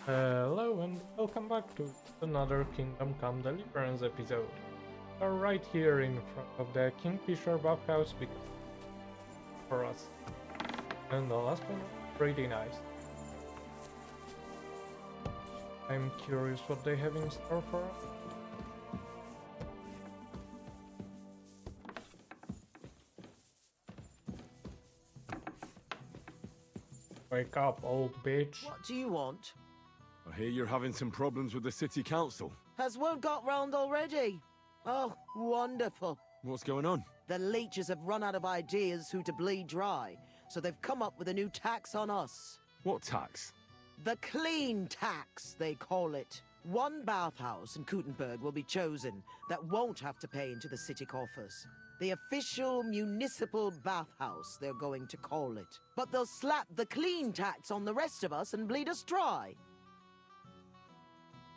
Hello and welcome back to another Kingdom Come Deliverance episode. We're right here in front of the Kingfisher bathhouse because for us. And the last one was pretty nice. I'm curious what they have in store for us. Wake up, old bitch. What do you want? I hear you're having some problems with the city council. Has word got round already? Oh, wonderful. What's going on? The leeches have run out of ideas who to bleed dry, so they've come up with a new tax on us. What tax? The clean tax, they call it. One bathhouse in Kuttenberg will be chosen that won't have to pay into the city coffers. The official municipal bathhouse, they're going to call it. But they'll slap the clean tax on the rest of us and bleed us dry.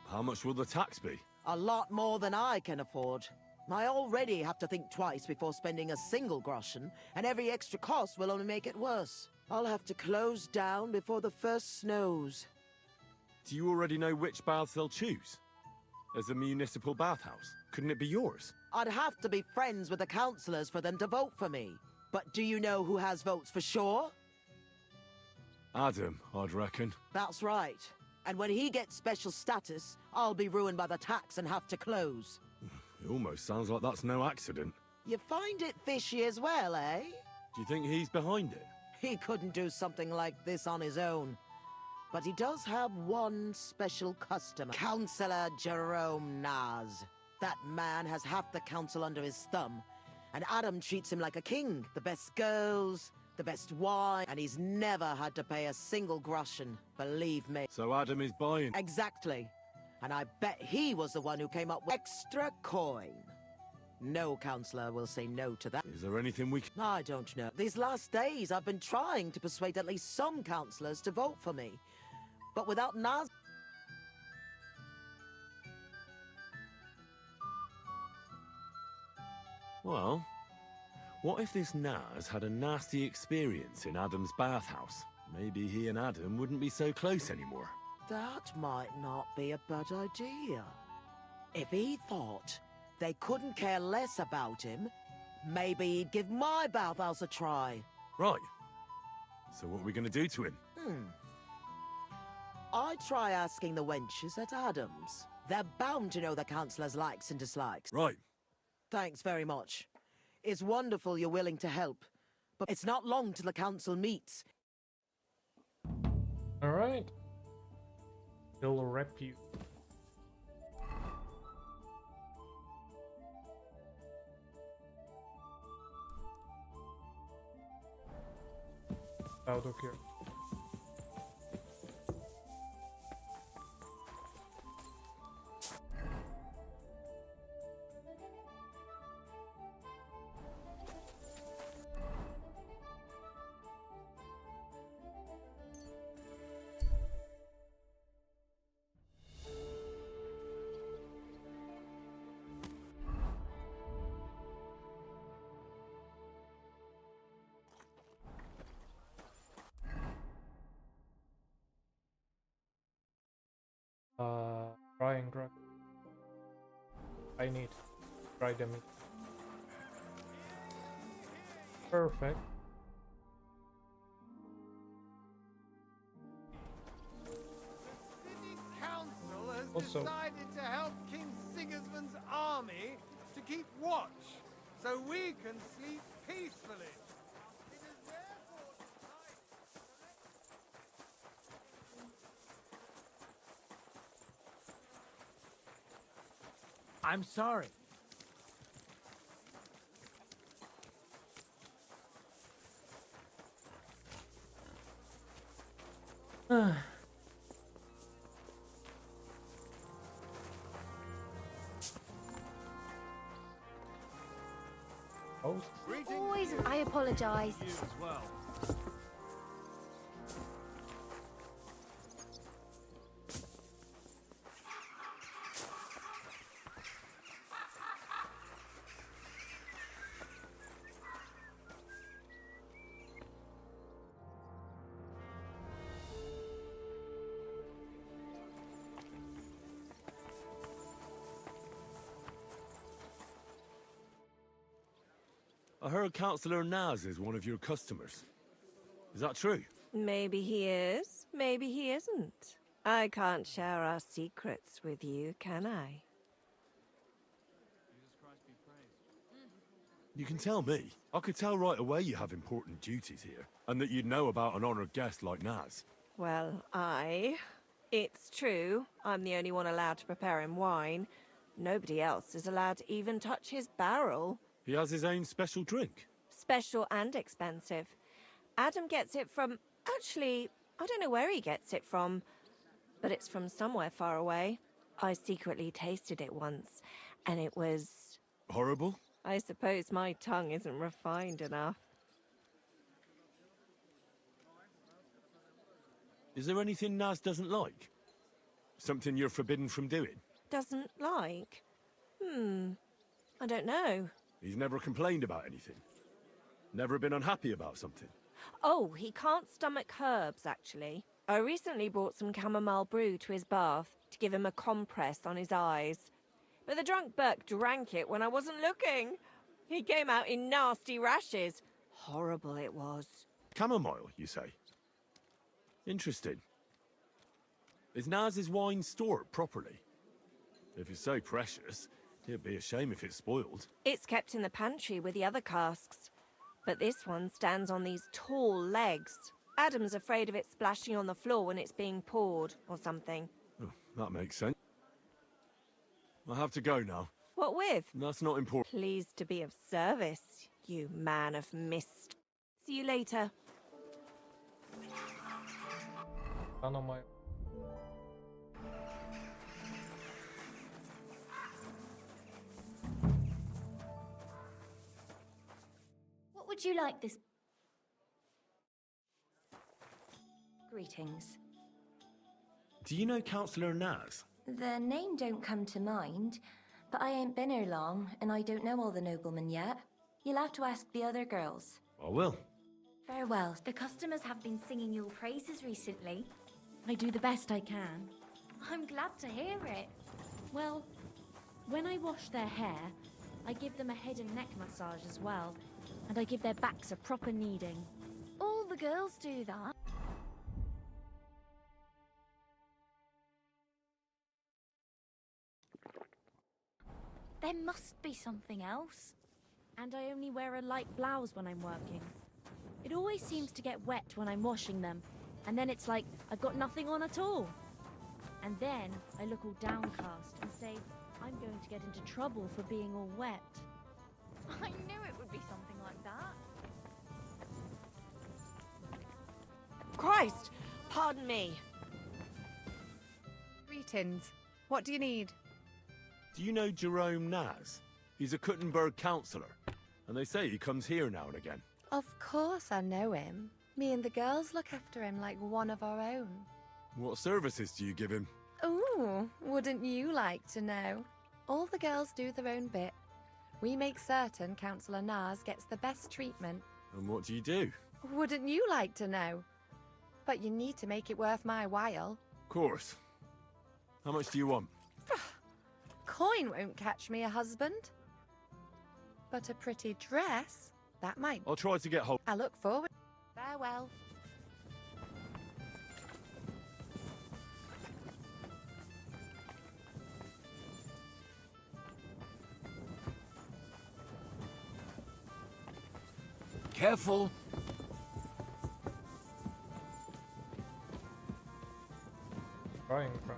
How much will the tax be? A lot more than I can afford. I already have to think twice before spending a single groschen, and every extra cost will only make it worse. I'll have to close down before the first snows. Do you already know which baths they'll choose? As a municipal bathhouse, couldn't it be yours? I'd have to be friends with the councillors for them to vote for me. But do you know who has votes for sure? Adam, I'd reckon. That's right. And when he gets special status, I'll be ruined by the tax and have to close. It almost sounds like that's no accident. You find it fishy as well, eh? Do you think he's behind it? He couldn't do something like this on his own. But he does have one special customer. Councillor Jerome Naz. That man has half the council under his thumb. And Adam treats him like a king. The best girls, the best wine, and he's never had to pay a single groschen, believe me. So Adam is buying. Exactly. And I bet he was the one who came up with extra coin. No councillor will say no to that. Is there anything we can... I don't know. These last days, I've been trying to persuade at least some councillors to vote for me. But without Naz... Well, what if this Naz had a nasty experience in Adam's bathhouse? Maybe he and Adam wouldn't be so close anymore. That might not be a bad idea. If he thought they couldn't care less about him, maybe he'd give my bathhouse a try. Right. So what are we going to do to him? I'd try asking the wenches at Adams. They're bound to know the councillor's likes and dislikes. Right. Thanks very much. It's wonderful you're willing to help, but it's not long till the council meets. Alright. He'll rep you. Out of here. Try and grab. I need to try them. Perfect. City Council has Also- decided to help King Sigismund's army to keep watch, so we can sleep peacefully. It is therefore decided I'm sorry. Oh, Always, I apologize. You as well. I heard Councillor Naz is one of your customers. Is that true? Maybe he is, maybe he isn't. I can't share our secrets with you, can I? You can tell me. I could tell right away you have important duties here, and that you'd know about an honoured guest like Naz. Well, It's true, I'm the only one allowed to prepare him wine. Nobody else is allowed to even touch his barrel. He has his own special drink. Special and expensive. Adam gets it from... Actually, I don't know where he gets it from, but it's from somewhere far away. I secretly tasted it once, and it was... Horrible? I suppose my tongue isn't refined enough. Is there anything Naz doesn't like? Something you're forbidden from doing? Doesn't like? I don't know. He's never complained about anything? Never been unhappy about something? Oh, he can't stomach herbs, actually. I recently brought some chamomile brew to his bath to give him a compress on his eyes. But the drunk Burke drank it when I wasn't looking. He came out in nasty rashes. Horrible it was. Chamomile, you say? Interesting. Is Naz's wine stored properly? If it's so precious, it'd be a shame if it's spoiled. It's kept in the pantry with the other casks. But this one stands on these tall legs. Adam's afraid of it splashing on the floor when it's being poured, or something. Oh, that makes sense. I have to go now. What with? That's not important. Pleased to be of service, you man of mist. See you later. None of my... What would you like this? Greetings. Do you know Councillor Naz? The name don't come to mind, but I ain't been here long, and I don't know all the noblemen yet. You'll have to ask the other girls. I will. Farewell. The customers have been singing your praises recently. I do the best I can. I'm glad to hear it. Well, when I wash their hair, I give them a head and neck massage as well, and I give their backs a proper kneading. All the girls do that. There must be something else. And I only wear a light blouse when I'm working. It always seems to get wet when I'm washing them, and then it's like I've got nothing on at all. And then I look all downcast and say, I'm going to get into trouble for being all wet. I knew it would be something like that. Christ! Pardon me. Greetings. What do you need? Do you know Jerome Naz? He's a Kuttenberg councillor, and they say he comes here now and again. Of course I know him. Me and the girls look after him like one of our own. What services do you give him? Ooh, wouldn't you like to know? All the girls do their own bit. We make certain Councillor Naz gets the best treatment. And what do you do? Wouldn't you like to know? But you need to make it worth my while. Of course. How much do you want? Coin won't catch me a husband. But a pretty dress, that might. I'll try to get hold. I look forward. Farewell. Careful. Trying from...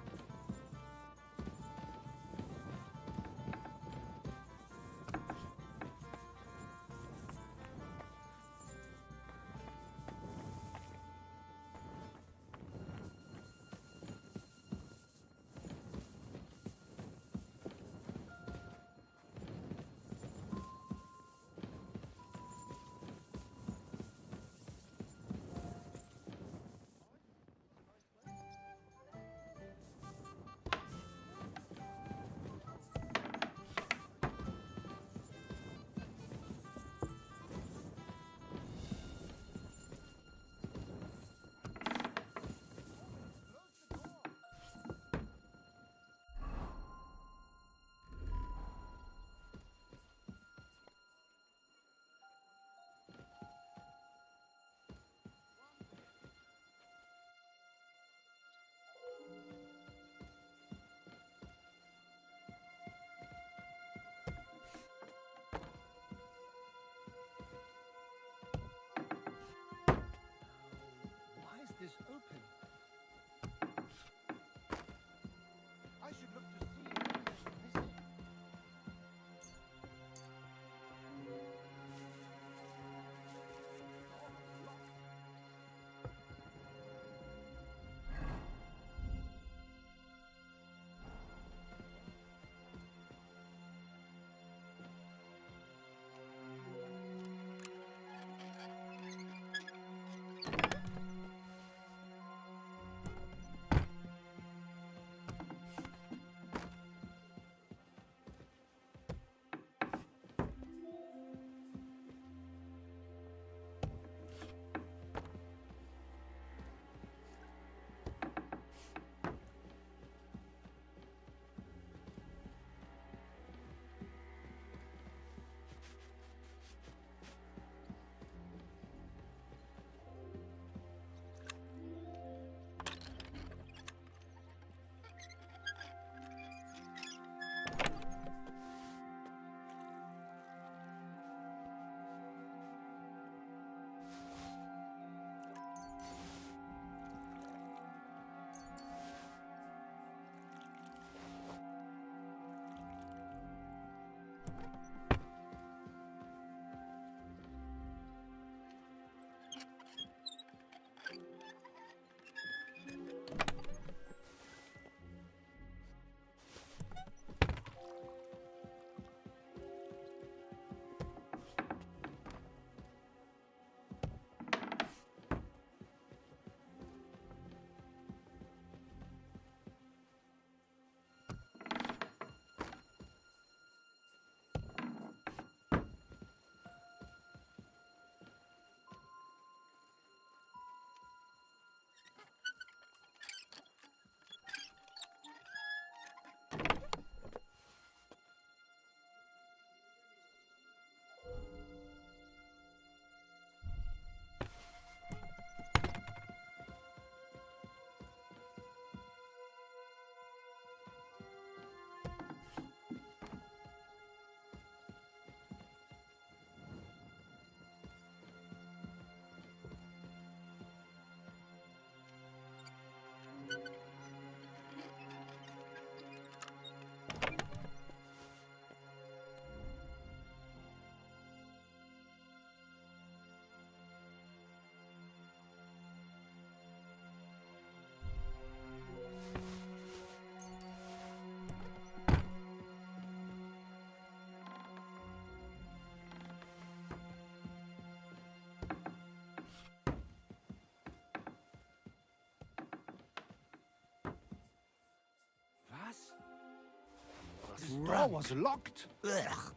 door was locked. Ugh.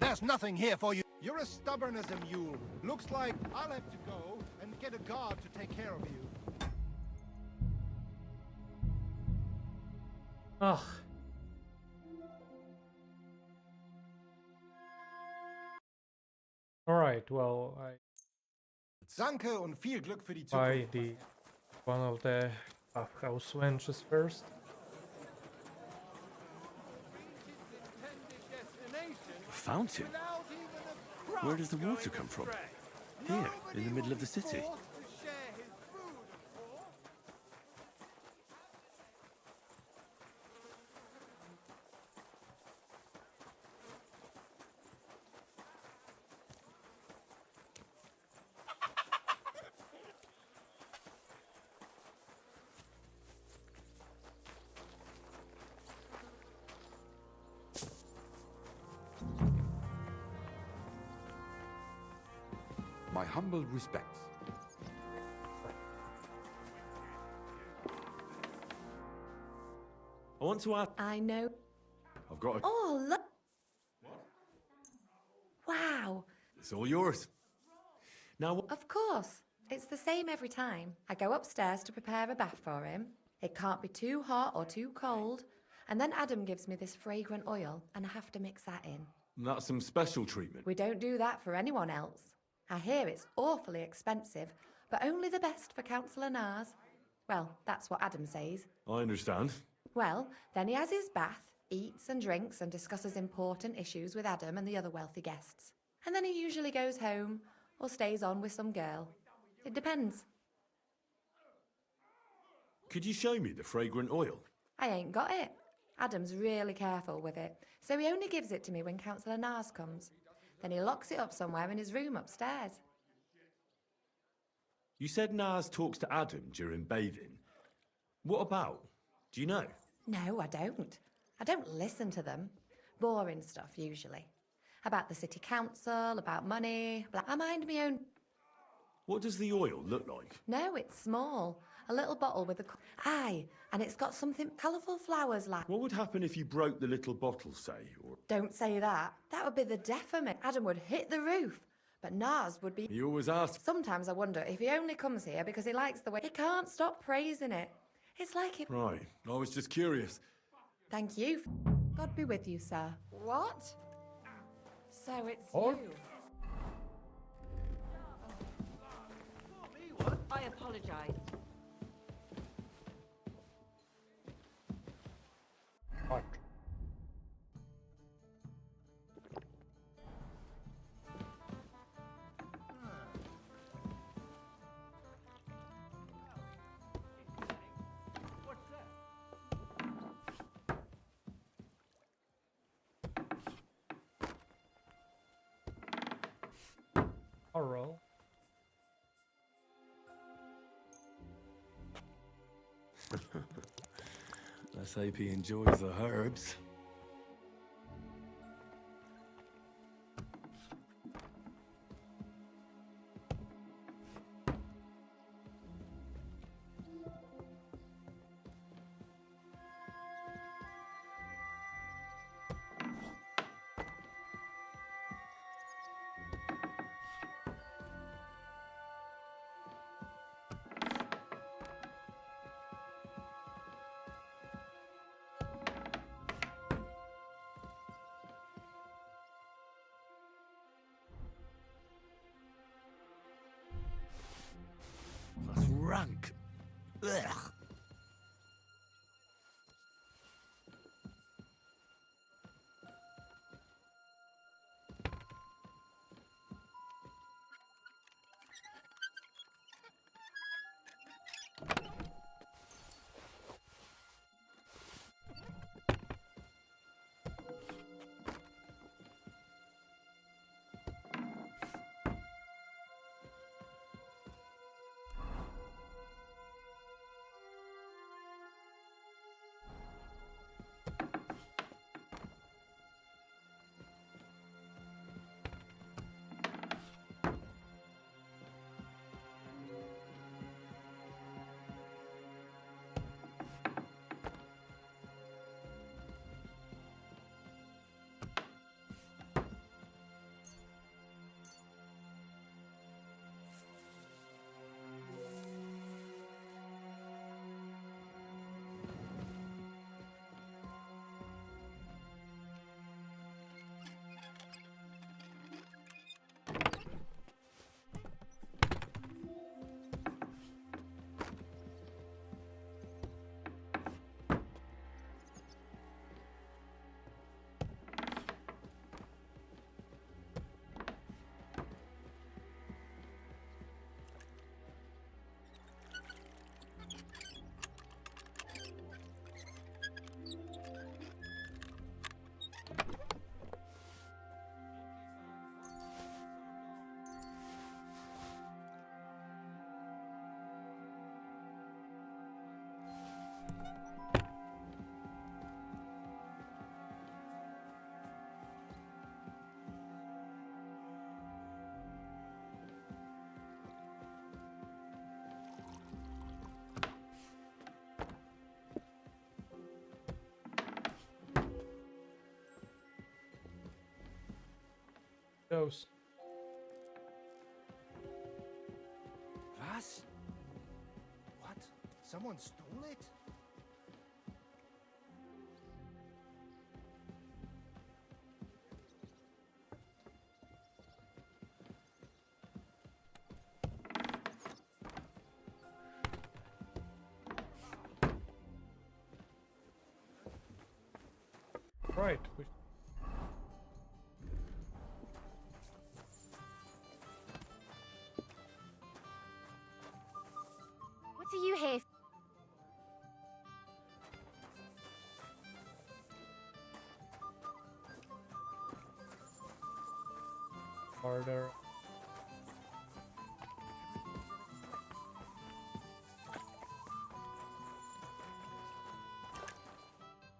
There's nothing here for you. You're as stubborn as a mule. Looks like I'll have to go and get a guard to take care of you. Ugh. Alright, well, I Danke und viel Glück für die buy Zukunft. one of the bathhouse wenches first. A fountain? Where does the water come from? Here, in the middle of the city. My humble respects. I want to ask... I know. I've got a... Oh, look! Wow! It's all yours. Now... Of course. It's the same every time. I go upstairs to prepare a bath for him. It can't be too hot or too cold. And then Adam gives me this fragrant oil, and I have to mix that in. That's some special treatment. We don't do that for anyone else. I hear it's awfully expensive, but only the best for Councillor Nars. Well, that's what Adam says. I understand. Well, then he has his bath, eats and drinks and discusses important issues with Adam and the other wealthy guests. And then he usually goes home or stays on with some girl. It depends. Could you show me the fragrant oil? I ain't got it. Adam's really careful with it, so he only gives it to me when Councillor Nars comes. Then he locks it up somewhere in his room upstairs. You said Nars talks to Adam during bathing. What about? Do you know? No, I don't. I don't listen to them. Boring stuff, usually. About the city council, about money. I mind me own... What does the oil look like? No, it's small. A little bottle with a... Aye, and it's got something colourful flowers like... What would happen if you broke the little bottle, say, or... Don't say that. That would be the death of me. Adam would hit the roof. But Nars would be... You always ask... Sometimes I wonder if he only comes here because he likes the way... He can't stop praising it. It's like it... Right. I was just curious. Thank you. God be with you, sir. What? So it's Oh. you. I apologise. What? Oral. Let's hope he enjoys the herbs. That's rank. Ugh. goes. Vase? What? Someone stole it? Right. What are you here? Harder.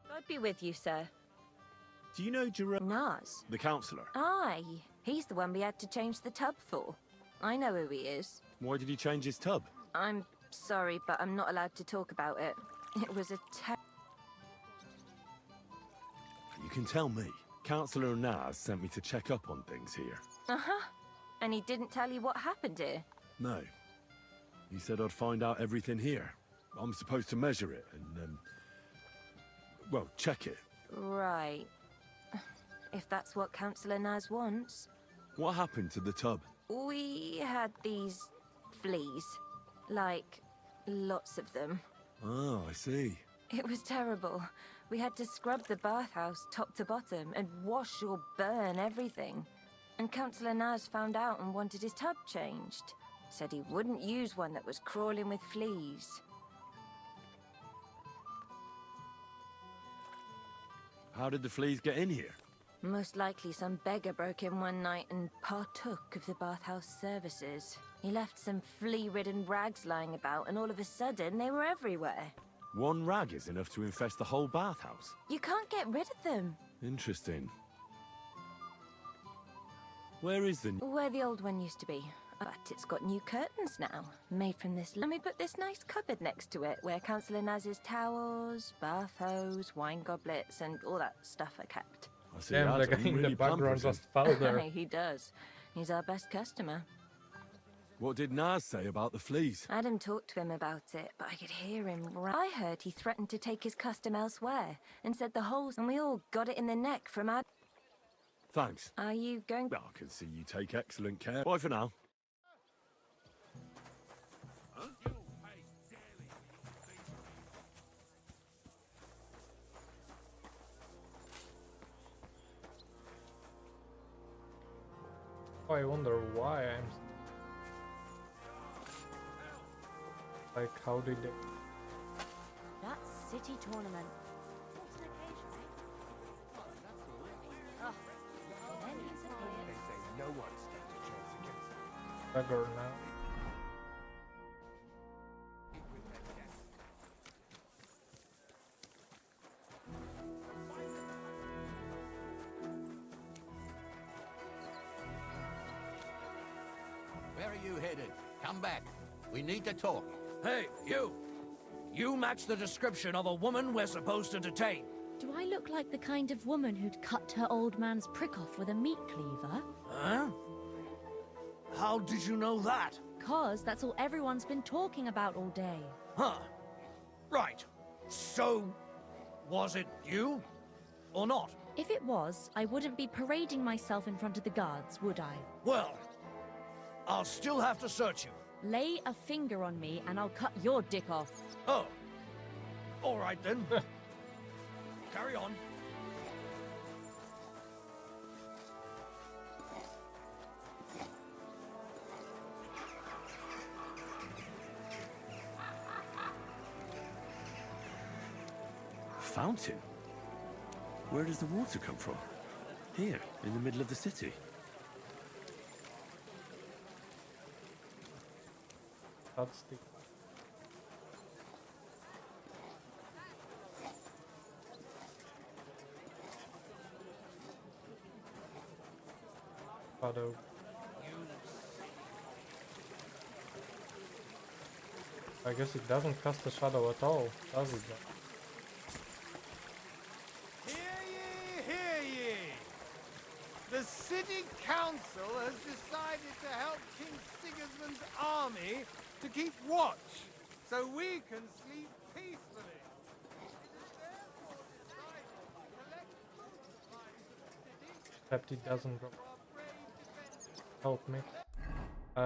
God be with you, sir. Do you know Jerome? Nas. The councillor. Aye, he's the one we had to change the tub for. I know who he is. Why did he change his tub? I'm sorry, but I'm not allowed to talk about it. It was a You can tell me. Councillor Nas sent me to check up on things here. Uh-huh. And he didn't tell you what happened here? No. He said I'd find out everything here. I'm supposed to measure it and, well, check it. Right. If that's what Councillor Nas wants. What happened to the tub? We had these fleas. Like, lots of them. Oh, I see. It was terrible. We had to scrub the bathhouse top to bottom and wash or burn everything. And Councillor Nas found out and wanted his tub changed. Said he wouldn't use one that was crawling with fleas. How did the fleas get in here? Most likely some beggar broke in one night and partook of the bathhouse services. He left some flea-ridden rags lying about, and all of a sudden they were everywhere. One rag is enough to infest the whole bathhouse. You can't get rid of them. Interesting. Where is the... Where the old one used to be. But it's got new curtains now, made from this... And we put this nice cupboard next to it, where Councillor Naz's towels, bath hose, wine goblets, and all that stuff are kept. I see Damn, the Adam guy in really the background pampers him. just fell there. He does. He's our best customer. What did Nas say about the fleas? Adam talked to him about it, but I could hear him. I heard he threatened to take his custom elsewhere, and said the holes, and we all got it in the neck from Ad. Thanks. Are you going... I can see you take excellent care. Bye for now. I wonder why I'm... Like, how did they... That's city tournament. What's an occasion, eh? Oh, then it's a They say no one stands a chance against beggar now? Where are you headed? Come back. We need to talk. Hey, you! You match the description of a woman we're supposed to detain. Do I look like the kind of woman who'd cut her old man's prick off with a meat cleaver? Huh? How did you know that? 'Cause that's all everyone's been talking about all day. Huh. Right. So, was it you? Or not? If it was, I wouldn't be parading myself in front of the guards, would I? Well, I'll still have to search you. Lay a finger on me and I'll cut your dick off. Oh. All right then. Carry on. Fountain? Where does the water come from? Here, in the middle of the city. That's the... Shadow. I guess it doesn't cast a shadow at all, does it? Hear ye, hear ye! The city council has decided to help King Sigismund's army to keep watch, so we can sleep peacefully. It is therefore decided to collect food supplies to the city Except it doesn't for our brave defenders. help me.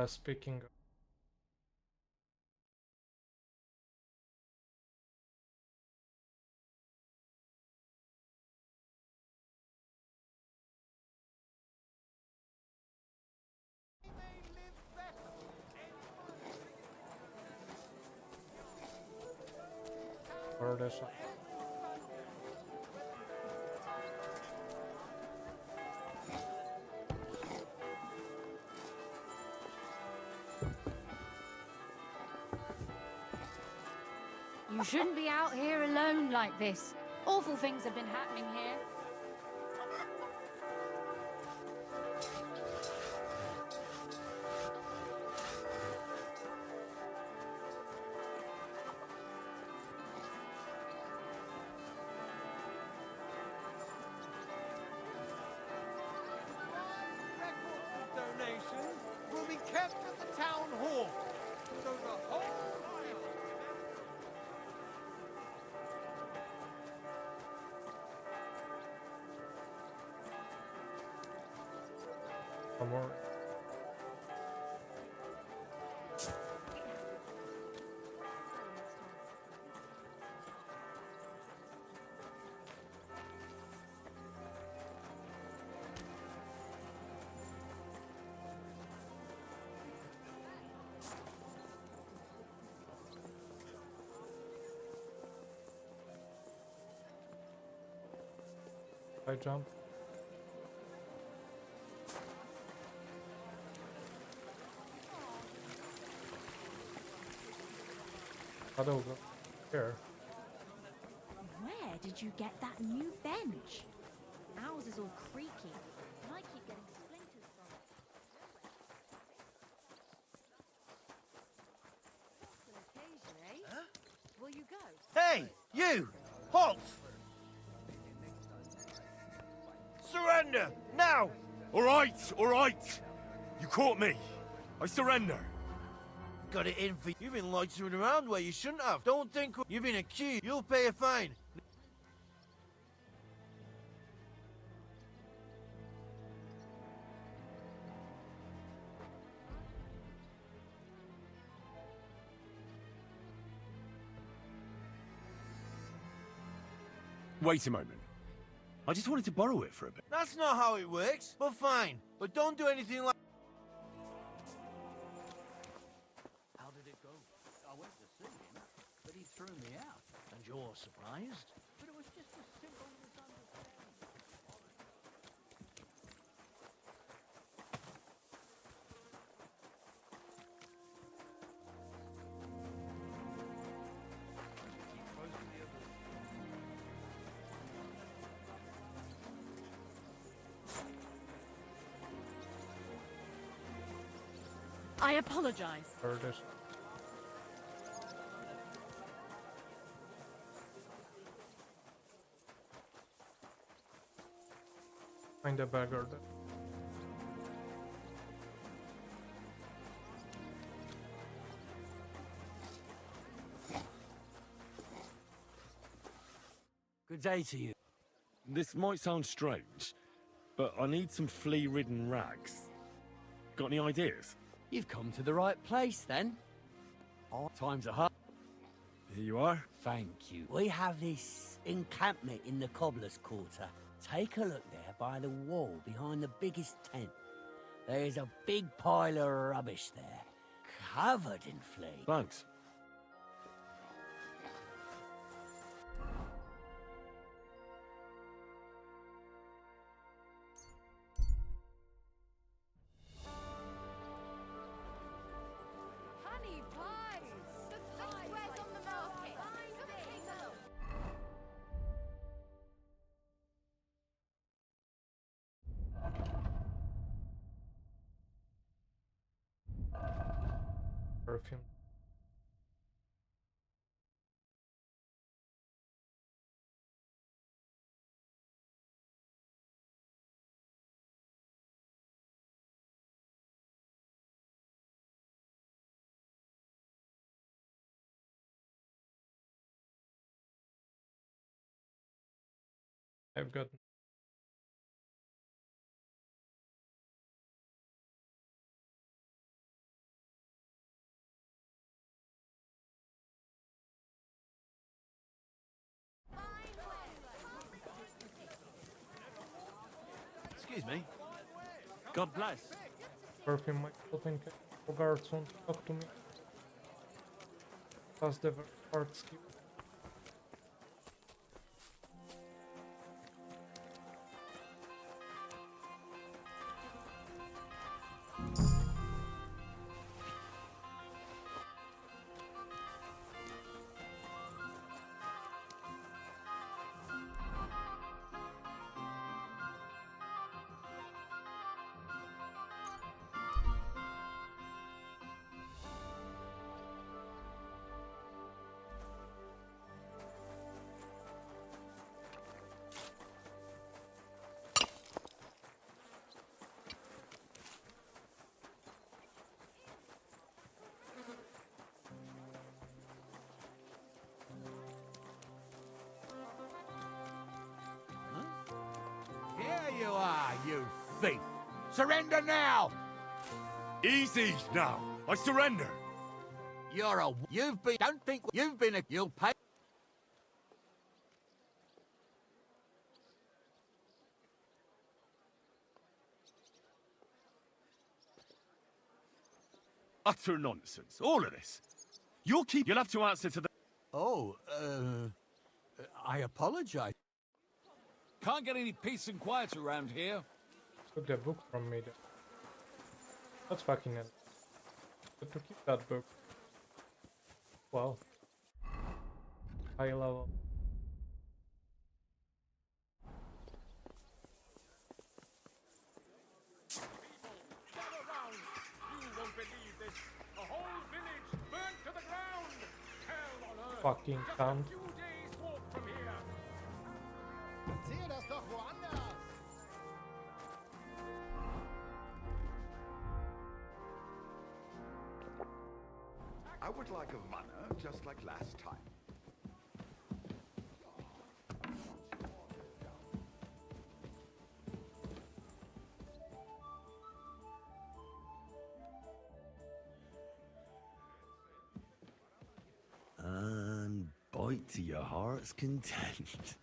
Speaking of... Or the shop. You shouldn't be out here alone like this. Awful things have been happening here. Records of donations will be kept at the town hall, so the whole city Some more. I jump. How do I go here? Where did you get that new bench? Ours is all creaky, and I keep getting splinters from it. Occasion, eh? Will you go? Hey, you! Halt! Surrender! Now! All right, all right. You caught me. I surrender. Got it in for you. You've been loitering around where you shouldn't have. Don't think you've been accused. You'll pay a fine. Wait a moment. I just wanted to borrow it for a bit. That's not how it works. But fine. But don't do anything like... How did it go? I went to see him, but he threw me out. And you're surprised? But it was just a simple misunderstanding. I apologize. Or this. Find a beggar there. Good day to you. This might sound strange, but I need some flea-ridden rags. Got any ideas? You've come to the right place, then. Our times are hard. Here you are. Thank you. We have this encampment in the cobbler's quarter. Take a look there by the wall behind the biggest tent. There's a big pile of rubbish there, covered in flea. Thanks. Honey pies! The squares on the market! Perfume. I've got. Excuse me. God bless. Perfume my clothing. Guards won't talk to me. Pass the hard skill. Here you are, you thief! Surrender now! Easy now. I surrender. You're a... You've been... Don't think you've been a... You'll pay... Utter nonsense. All of this. You'll have to answer to the... Oh, I apologize. Can't get any peace and quiet around here. Took the book from me. That's fucking hell. But to keep that book. Wow. High level. Fucking cunt. Erzähl das doch woanders! I would like a manner just like last time. And bite to your heart's content.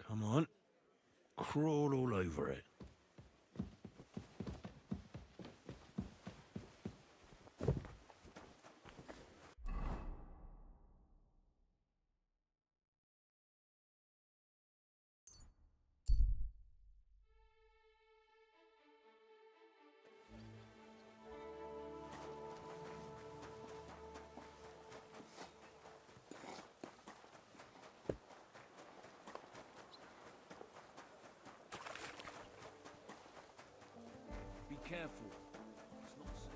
Come on. Crawl all over it. Be careful. It's not safe.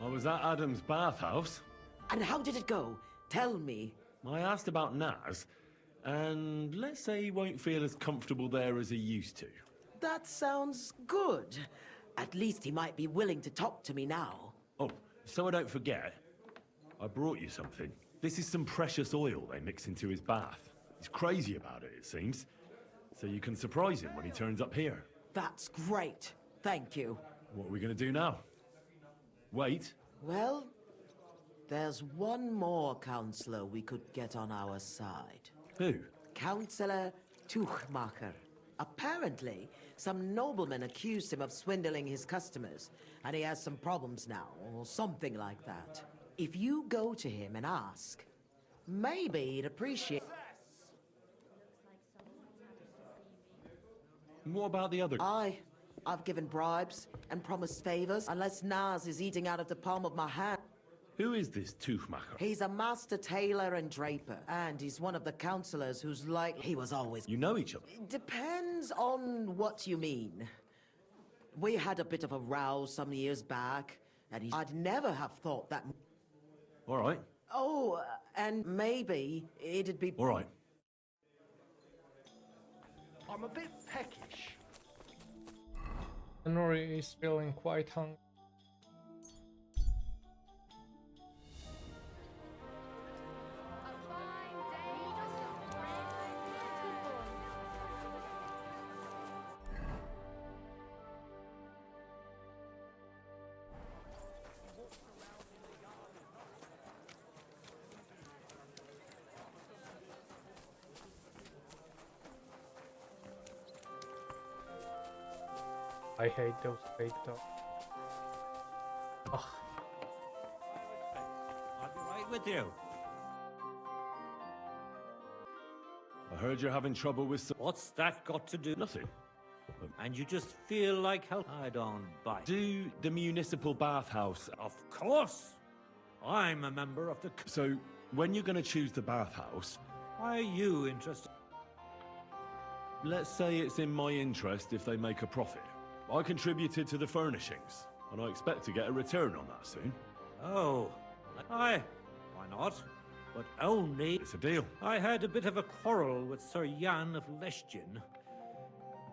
I was at Adam's bathhouse. And how did it go? Tell me. I asked about Naz, and let's say he won't feel as comfortable there as he used to. That sounds good. At least he might be willing to talk to me now. Oh, so I don't forget, I brought you something. This is some precious oil they mix into his bath. He's crazy about it, it seems. So you can surprise him when he turns up here. That's great. Thank you. What are we going to do now? Wait. Well, there's one more counselor we could get on our side. Who? Counselor Tuchmacher. Apparently, some nobleman accused him of swindling his customers, and he has some problems now, or something like that. If you go to him and ask, maybe he'd appreciate... What about the other? I've given bribes and promised favors, unless Naz is eating out of the palm of my hand. Who is this Toothmaker? He's a master tailor and draper, and he's one of the counselors who's like... He was always... You know each other? Depends on what you mean. We had a bit of a row some years back, and I'd never have thought that... All right. Oh, and maybe it'd be... All right. I'm a bit peckish. Nori is feeling quite hungry. I hate those fake dogs. Ugh. I'll be right with you. I heard you're having trouble with some... What's that got to do? Nothing. And you just feel like help? I don't bite. Do the municipal bathhouse... Of course! I'm a member of the... So, when you're going to choose the bathhouse... Why are you interested? Let's say it's in my interest if they make a profit. I contributed to the furnishings, and I expect to get a return on that soon. Oh, why not? But only... It's a deal. I had a bit of a quarrel with Sir Jan of Leschin,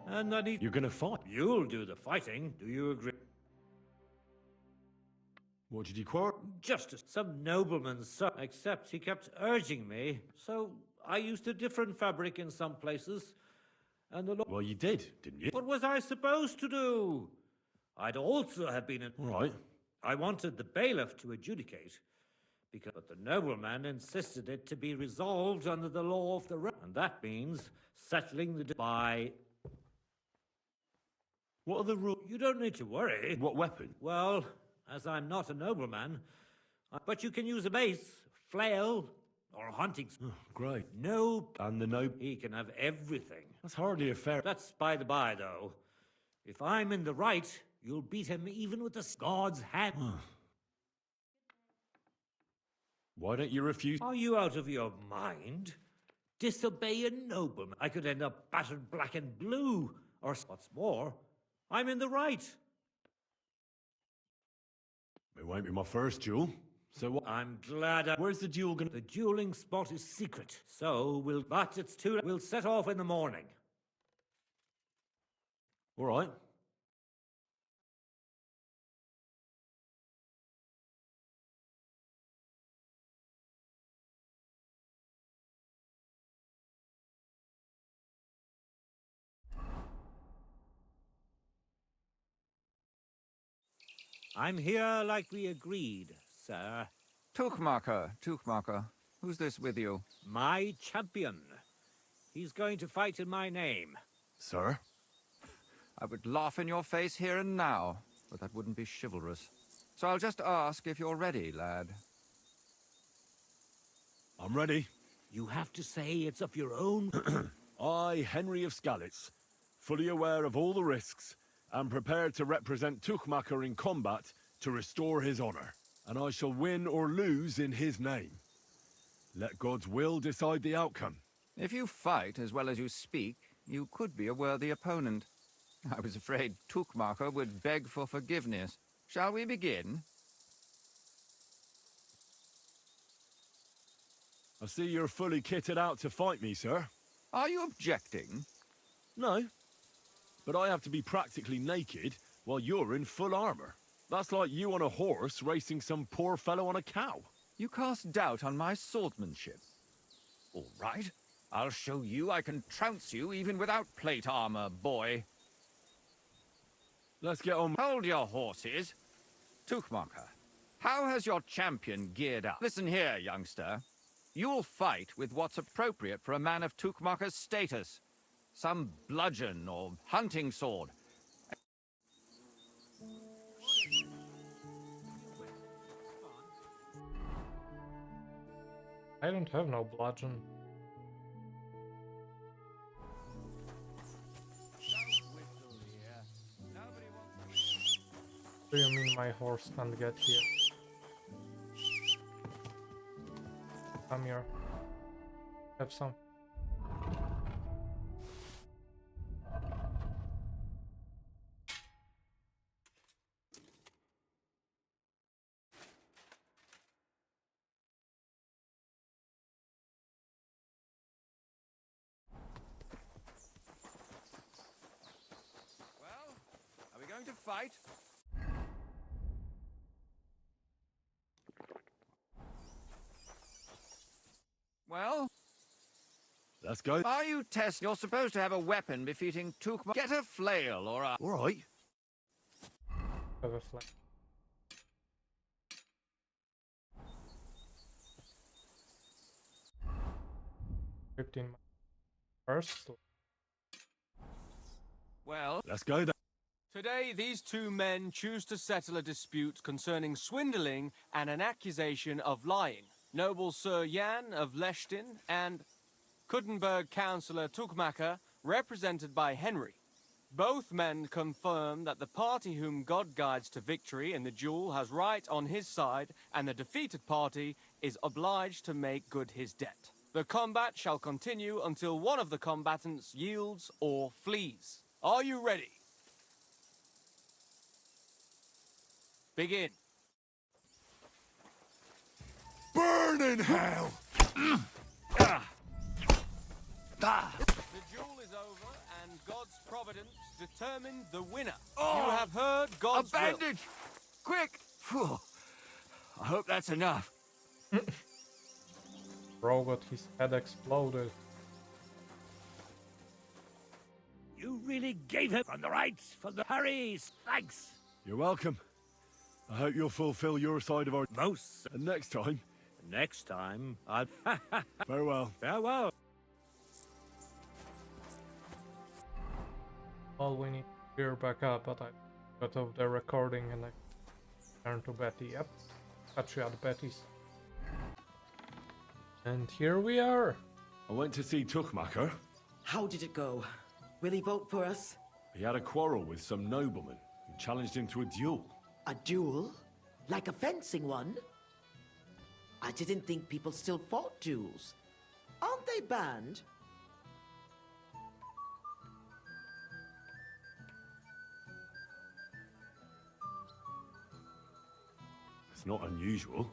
and I need... You're gonna fight? You'll do the fighting, do you agree? What did you quarrel? Just as some nobleman's son, except he kept urging me, so I used a different fabric in some places, and the Well, you did, didn't you? What was I supposed to do? I'd also have been in... Right. I wanted the bailiff to adjudicate, but the nobleman insisted it to be resolved under the law of the realm, and that means settling the by... What are the rules? You don't need to worry. What weapon? Well, as I'm not a nobleman, but you can use a mace, flail, or a hunting... Oh, great. No... And the noble... He can have everything. That's hardly a fair... That's by the by, though. If I'm in the right, you'll beat him even with the God's hand. Why don't you refuse? Are you out of your mind? Disobey a nobleman. I could end up battered black and blue. Or what's more, I'm in the right. It won't be my first duel. So what? I'm glad Where's the duel gonna... The dueling spot is secret. So but it's too late. We'll set off in the morning. All right. I'm here like we agreed, sir. Tuchmacher. Who's this with you? My champion. He's going to fight in my name. Sir? I would laugh in your face here and now, but that wouldn't be chivalrous. So I'll just ask if you're ready, lad. I'm ready. You have to say it's of your own... I, Henry of Skalitz, fully aware of all the risks, am prepared to represent Tuchmacher in combat to restore his honor, and I shall win or lose in his name. Let God's will decide the outcome. If you fight as well as you speak, you could be a worthy opponent. I was afraid Tuchmacher would beg for forgiveness. Shall we begin? I see you're fully kitted out to fight me, sir. Are you objecting? No. But I have to be practically naked while you're in full armor. That's like you on a horse racing some poor fellow on a cow. You cast doubt on my swordsmanship. All right. I'll show you I can trounce you even without plate armor, boy. Let's get on. Hold your horses. Tuchmacher, how has your champion geared up? Listen here, youngster. You'll fight with what's appropriate for a man of Tuchmacher's status. Some bludgeon or hunting sword. I don't have no bludgeon. Do you mean my horse can't get here? Come here. Have some. Well, are we going to fight? Well? Let's go. Are you Tess? You're supposed to have a weapon befitting Tukma. Get a flail or a... All right. Have a flag. First. Well... Let's go then. Today, these two men choose to settle a dispute concerning swindling and an accusation of lying. Noble Sir Jan of Leshtin and Kuddenberg Councillor Tukmacher, represented by Henry. Both men confirm that the party whom God guides to victory in the duel has right on his side, and the defeated party is obliged to make good his debt. The combat shall continue until one of the combatants yields or flees. Are you ready? Begin. Burn in hell! The duel is over, and God's providence determined the winner. You have heard God's a bandage! Quick! Phew. I hope that's enough. Bro got his head exploded. You really gave him on the rights for the Harrys. Thanks. You're welcome. I hope you'll fulfill your side of our... Most. And next time... Next time, I'll... Farewell. Farewell. All we need to gear back up, but I got off the recording and I turned to Betty. Yep, catch you at Betty's. And here we are. I went to see Tukmacher. How did it go? Will he vote for us? He had a quarrel with some nobleman who challenged him to a duel. A duel? Like a fencing one? I didn't think people still fought duels. Aren't they banned? It's not unusual.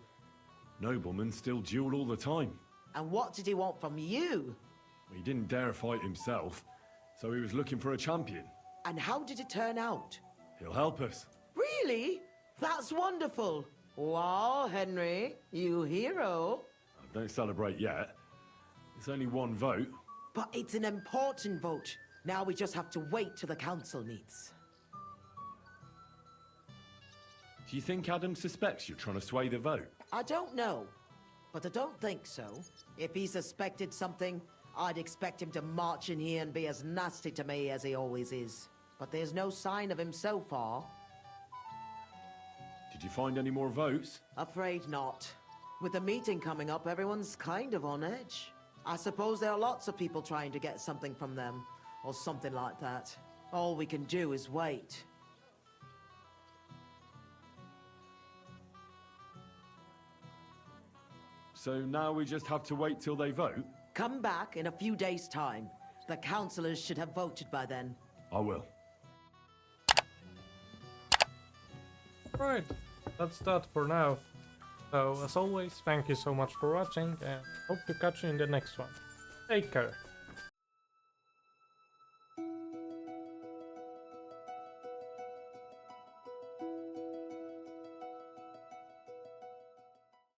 Noblemen still duel all the time. And what did he want from you? He didn't dare fight himself, so he was looking for a champion. And how did it turn out? He'll help us. Really? That's wonderful. Wow, Henry, you hero. Don't celebrate yet. It's only one vote. But it's an important vote. Now we just have to wait till the council meets. Do you think Adam suspects you're trying to sway the vote? I don't know, but I don't think so. If he suspected something, I'd expect him to march in here and be as nasty to me as he always is. But there's no sign of him so far. Did you find any more votes? Afraid not. With the meeting coming up, everyone's kind of on edge. I suppose there are lots of people trying to get something from them, or something like that. All we can do is wait. So now we just have to wait till they vote? Come back in a few days' time. The councillors should have voted by then. I will. Right, that's that for now. So, as always, thank you so much for watching and hope to catch you in the next one. Take care.